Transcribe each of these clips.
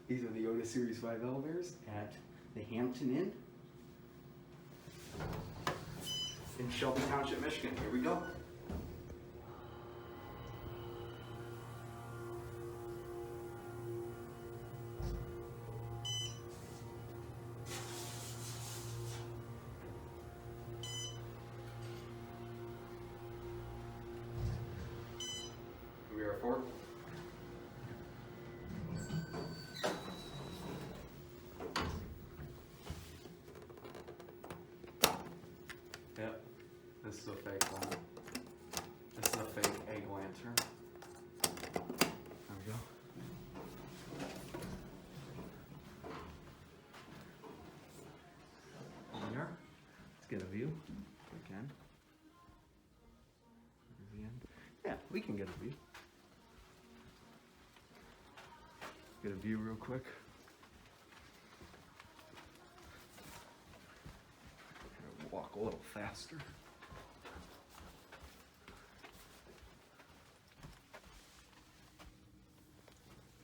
These are the Otis Series 5 elevators at the Hampton Inn in Shelby Township, Michigan. Here we go. We are four. Yep, this is a fake one. This is a fake egg lantern. There we go. There. Let's get a view if we can. Yeah, we can get a view. Get a view real quick. Walk a little faster.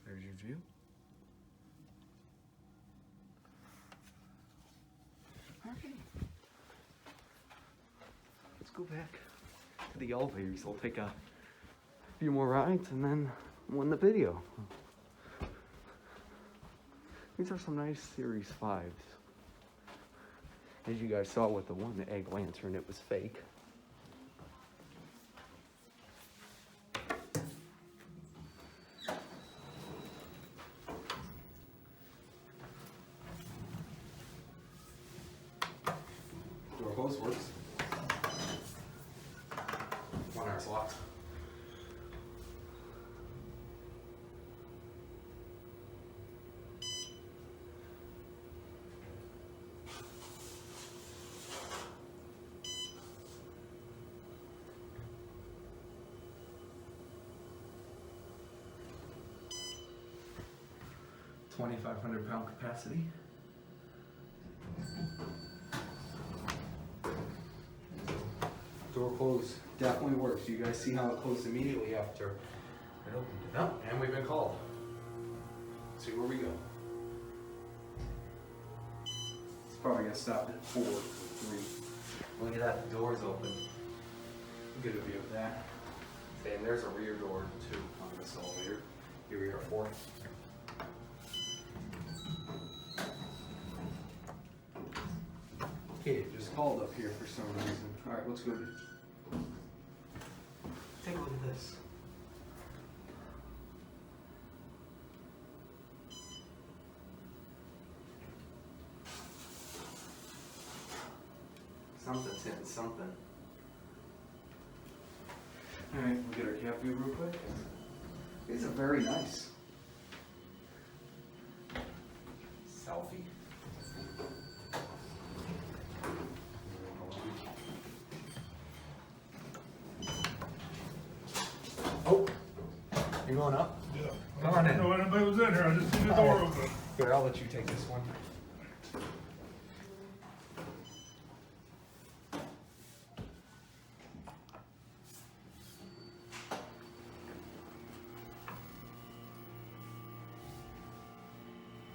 There's your view. Okay. Let's go back to the elevators. We'll take a few more rides and then we'll end the video. These are some nice Series 5s. As you guys saw with the one, the egg lantern, it was fake. Door hose works. 1 hour's locked. £2,500 capacity. Door close definitely works. You guys see how it closed immediately after it opened it up, and we've been called. Let's see where we go. It's probably gonna stop at 4, 3. Look at that, the door's open. Get a view of that. And there's a rear door too on this elevator. Here we are, 4. Okay, just called up here for some reason. All right, let's go. Take a look at this. Something's hitting something. All right, we'll get our cap view real quick. These are very nice. Selfie. Oh, you going up? Yeah. Come on in. I didn't know anybody was in here. I just seen the door open. Here, I'll let you take this one.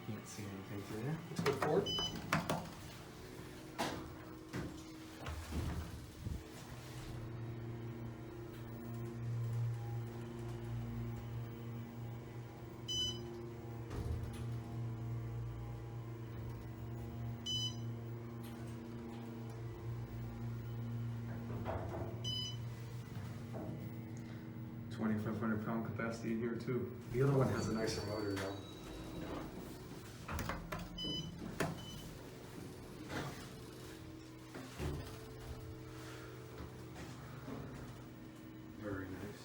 Can't see anything through there. Let's go forward. £2,500 capacity in here too. The other one has a nicer motor though. Very nice.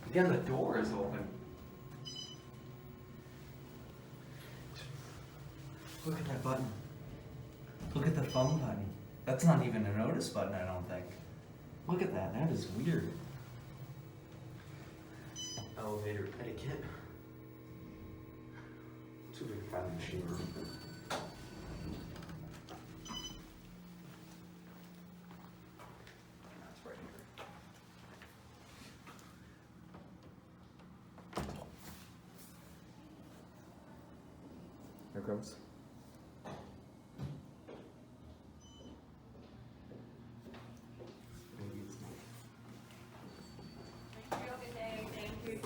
Again, the door is open. Look at that button. Look at the phone button. That's not even a notice button, I don't think. Look at that. That is weird. Elevator etiquette. See if we can find the machine room. That's right here. Here goes. Have a good day. Thank you.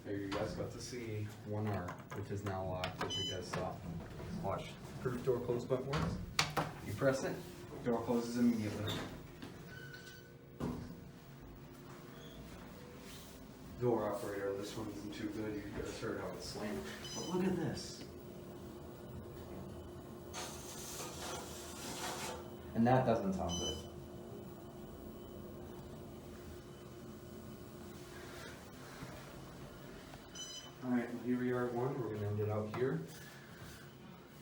There you guys got to see 1R, which is now locked, as you guys saw. Watch. Proof door close button works. You press it, door closes immediately. Door operator, this one isn't too good. You guys heard how it slammed. But look at this. And that doesn't sound good. Alright, well here we are at 1. We're gonna end it out here.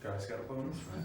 Guys got a bonus, right?